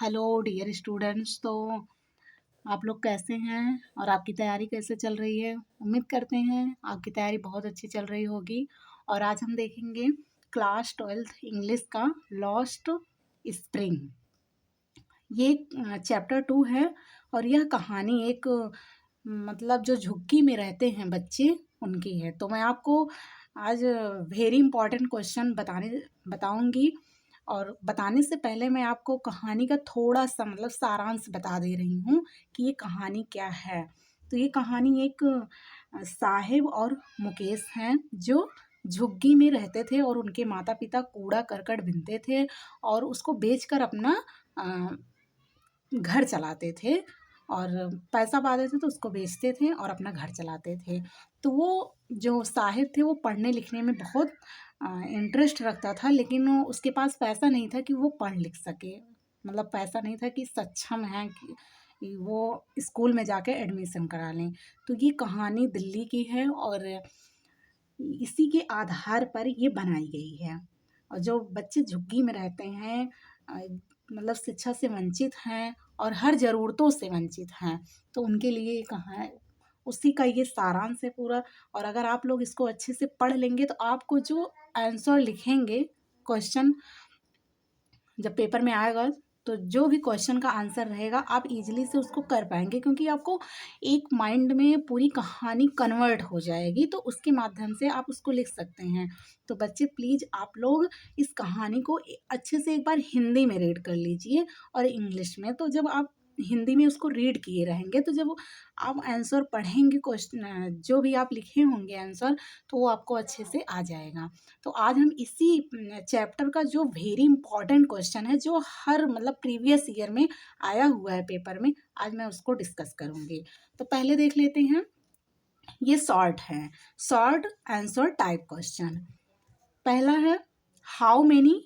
Hello dear students. तो आप लोग कैसे हैं और आपकी तैयारी कैसे चल रही है? उम्मीद करते हैं आपकी तैयारी बहुत अच्छी चल रही होगी। और आज हम देखेंगे क्लास 12th इंग्लिश का लॉस्ट स्प्रिंग। ये चैप्टर 2 है और यह कहानी एक मतलब जो झुग्गी में रहते हैं बच्चे उनकी है। तो मैं आपको आज वेरी इंपॉर्टेंट क्वेश्चन बताऊंगी। और बताने से पहले मैं आपको कहानी का थोड़ा सा मतलब सारांश बता दे रही हूँ कि ये कहानी क्या है। तो ये कहानी एक साहिब और मुकेश हैं जो झुग्गी में रहते थे और उनके माता पिता कूड़ा करकट बीनते थे और उसको बेचकर अपना घर चलाते थे और पैसा पाते थे तो उसको बेचते थे और अपना घर चलाते थे। तो वो जो साहिब थे वो पढ़ने लिखने में बहुत इंटरेस्ट रखता था, लेकिन उसके पास पैसा नहीं था कि वो पढ़ लिख सके। मतलब पैसा नहीं था कि सक्षम है कि वो स्कूल में जाके एडमिशन करा लें। तो ये कहानी दिल्ली की है और इसी के आधार पर ये बनाई गई है। और जो बच्चे झुग्गी में रहते हैं मतलब शिक्षा से वंचित हैं और हर ज़रूरतों से वंचित हैं, तो उनके लिए ये कहाँ उसी का ये सारांश है पूरा। और अगर आप लोग इसको अच्छे से पढ़ लेंगे तो आपको जो आंसर लिखेंगे क्वेश्चन जब पेपर में आएगा, तो जो भी क्वेश्चन का आंसर रहेगा आप इजीली से उसको कर पाएंगे, क्योंकि आपको एक माइंड में पूरी कहानी कन्वर्ट हो जाएगी, तो उसके माध्यम से आप उसको लिख सकते हैं। तो बच्चे प्लीज़ आप लोग इस कहानी को अच्छे से एक बार हिंदी में रीड कर लीजिए और इंग्लिश में। तो जब आप हिंदी में उसको रीड किए रहेंगे तो जब आप आंसर पढ़ेंगे क्वेश्चन जो भी आप लिखे होंगे आंसर, तो वो आपको अच्छे से आ जाएगा। तो आज हम इसी चैप्टर का जो वेरी इंपॉर्टेंट क्वेश्चन है जो हर मतलब प्रीवियस ईयर में आया हुआ है पेपर में, आज मैं उसको डिस्कस करूँगी। तो पहले देख लेते हैं, ये शॉर्ट है, शॉर्ट आंसर टाइप क्वेश्चन। पहला है, how many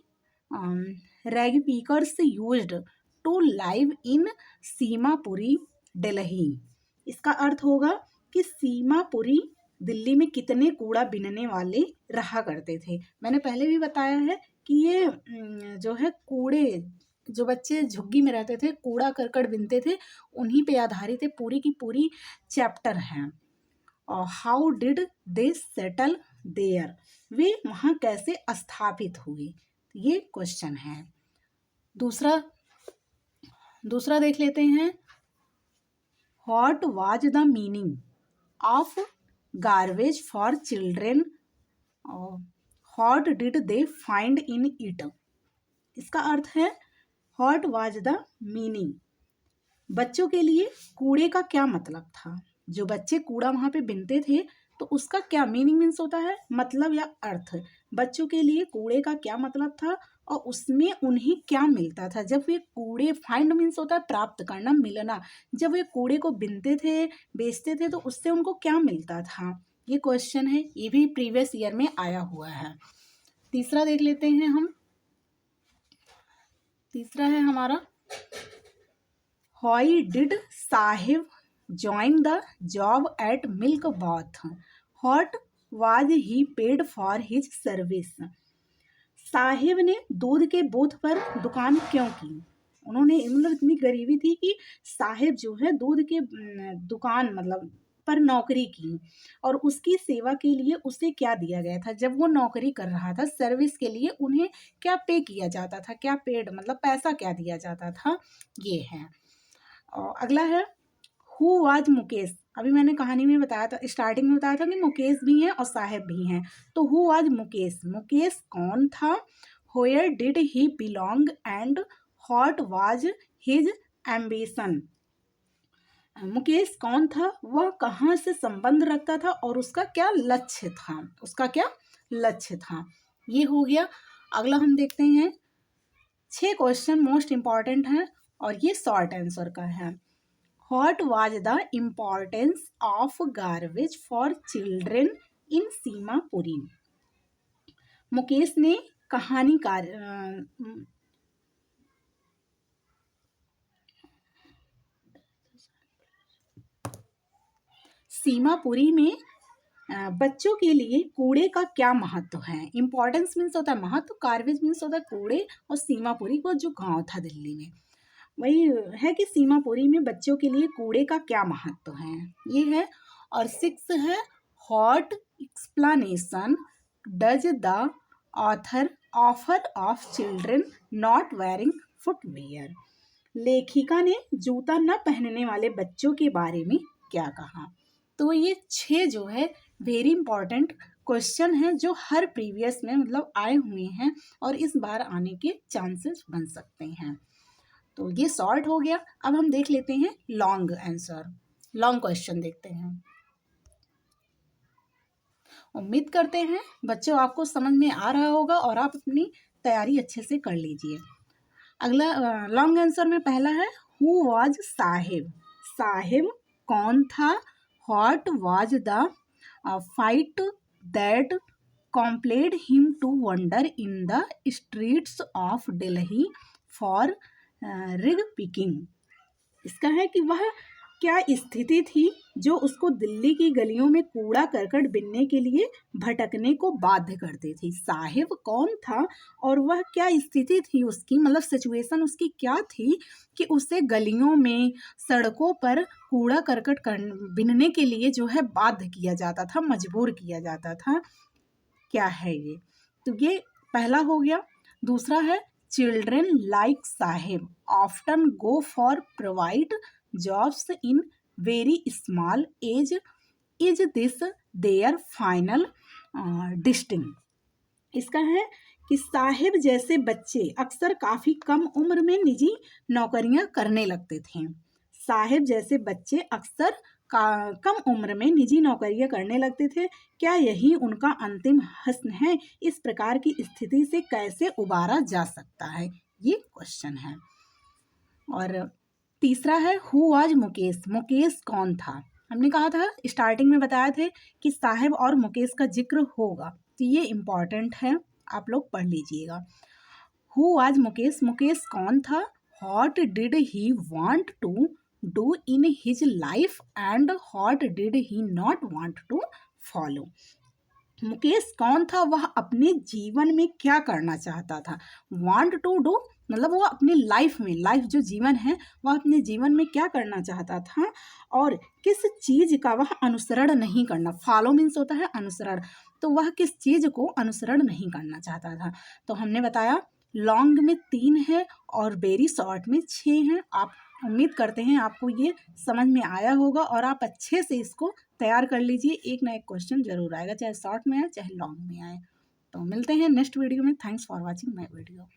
ragpickers used to live in Seemapuri Delhi. इसका अर्थ होगा कि सीमापुरी दिल्ली में कितने कूड़ा बीनने वाले रहा करते थे। मैंने पहले भी बताया है कि ये जो है कूड़े जो बच्चे झुग्गी में रहते थे कूड़ा करकट बीनते थे उन्हीं पे आधारित है पूरी की पूरी चैप्टर है। और how did they settle there, वे वहाँ कैसे स्थापित हुए, ये क्वेश्चन है। दूसरा दूसरा देख लेते हैं, what was the meaning of garbage for children, what did they find in it. इसका अर्थ है, व्हाट वाज द मीनिंग, बच्चों के लिए कूड़े का क्या मतलब था। जो बच्चे कूड़ा वहाँ पे बीनते थे तो उसका क्या मीनिंग मीन्स होता है मतलब या अर्थ। बच्चों के लिए कूड़े का क्या मतलब था और उसमें उन्हें क्या मिलता था जब वे कूड़े, फाइंड मीन्स होता है प्राप्त करना, मिलना। जब वे कूड़े को बीनते थे बेचते थे तो उससे उनको क्या मिलता था, ये क्वेश्चन है। ये भी प्रीवियस ईयर में आया हुआ है। तीसरा देख लेते हैं हम, तीसरा है हमारा, Why did Sahib join the job at Milk Bath? What was he paid for his service? Sahib ने दूध के बोथ पर दुकान क्यों की? उन्होंने मतलब इतनी गरीबी थी कि साहिब जो है दूध के दुकान मतलब पर नौकरी की और उसकी सेवा के लिए उसे क्या दिया गया था। जब वो नौकरी कर रहा था सर्विस के लिए उन्हें क्या पे किया जाता था, क्या पेड मतलब पैसा क्या दिया जाता था, ये है। और अगला है, हु वाज मुकेश। अभी मैंने कहानी में बताया था, स्टार्टिंग में बताया था कि मुकेश भी हैं और साहेब भी हैं। तो हु वाज मुकेश, मुकेश कौन था। Where did he belong and what was his ambition. Mukesh कौन था, वह कहाँ से संबंध रखता था और उसका क्या लक्ष्य था, उसका क्या लक्ष्य था। ये हो गया। अगला हम देखते हैं, 6 क्वेश्चन मोस्ट इंपॉर्टेंट हैं और ये शॉर्ट आंसर का है। What was the importance of garbage for children in Seemapuri. Mukesh ने कहानीकार सीमापुरी में बच्चों के लिए कूड़े का क्या महत्व है। इंपॉर्टेंस मीन्स होता है महत्व, गार्बेज मीन्स होता है कूड़े, और सीमापुरी को जो गांव था दिल्ली में। वही है कि सीमापुरी में बच्चों के लिए कूड़े का क्या महत्व है, ये है। और 6 है, what explanation does the author offer of children not wearing footwear. लेखिका ने जूता न पहनने वाले बच्चों के बारे में क्या कहा। तो ये 6 जो है वेरी इंपॉर्टेंट क्वेश्चन है जो हर प्रीवियस में मतलब आए हुए हैं और इस बार आने के चांसेस बन सकते हैं। तो ये शॉर्ट हो गया। अब हम देख लेते हैं लॉन्ग आंसर, लॉन्ग क्वेश्चन देखते हैं। उम्मीद करते हैं बच्चों आपको समझ में आ रहा होगा और आप अपनी तैयारी अच्छे से कर लीजिए। अगला लॉन्ग आंसर में पहला है, हु वाज साहिब। साहिब कौन था। What was the fight that compelled him to wander in the streets of Delhi for rig picking। इसका है कि वह क्या स्थिति थी जो उसको दिल्ली की गलियों में कूड़ा करकट बिनने के लिए भटकने को बाध्य करती थी। साहिब कौन था और वह क्या स्थिति थी उसकी, मतलब सिचुएशन उसकी क्या थी कि उसे गलियों में सड़कों पर कूड़ा करकट बिनने के लिए जो है बाध्य किया जाता था, मजबूर किया जाता था। क्या है ये, तो ये पहला हो गया। दूसरा है, children like Saheb often go for provide jobs in very small age, is this their final destiny. इसका है कि साहिब जैसे बच्चे अक्सर काफी कम उम्र में निजी नौकरियां करने लगते थे। साहिब जैसे बच्चे अक्सर कम उम्र में निजी नौकरियां करने लगते थे। क्या यही उनका अंतिम हस्न है। इस प्रकार की स्थिति से कैसे उबारा जा सकता है, ये क्वेश्चन है। और तीसरा है, हु वाज मुकेश। मुकेश कौन था। हमने कहा था स्टार्टिंग में बताया थे कि साहिब और मुकेश का जिक्र होगा, तो ये इम्पॉर्टेंट है, आप लोग पढ़ लीजिएगा। Who was Mukesh. मुकेश कौन था। What did he want to do in his life and what did he not want to follow. Mukesh कौन था, वह अपने जीवन में क्या करना चाहता था। वांट टू डू मतलब वो अपनी लाइफ में, लाइफ जो जीवन है वह अपने जीवन में क्या करना चाहता था और किस चीज का वह अनुसरण नहीं करना। फॉलो मीन्स होता है अनुसरण, तो वह किस चीज को अनुसरण नहीं करना चाहता था। तो हमने बताया लॉन्ग में 3 है और वेरी शॉर्ट में 6 हैं। आप उम्मीद करते हैं आपको ये समझ में आया होगा और आप अच्छे से इसको तैयार कर लीजिए। एक ना एक क्वेश्चन जरूर आएगा, चाहे शॉर्ट में आए चाहे लॉन्ग में आए। तो मिलते हैं नेक्स्ट वीडियो में। Thanks for watching my video.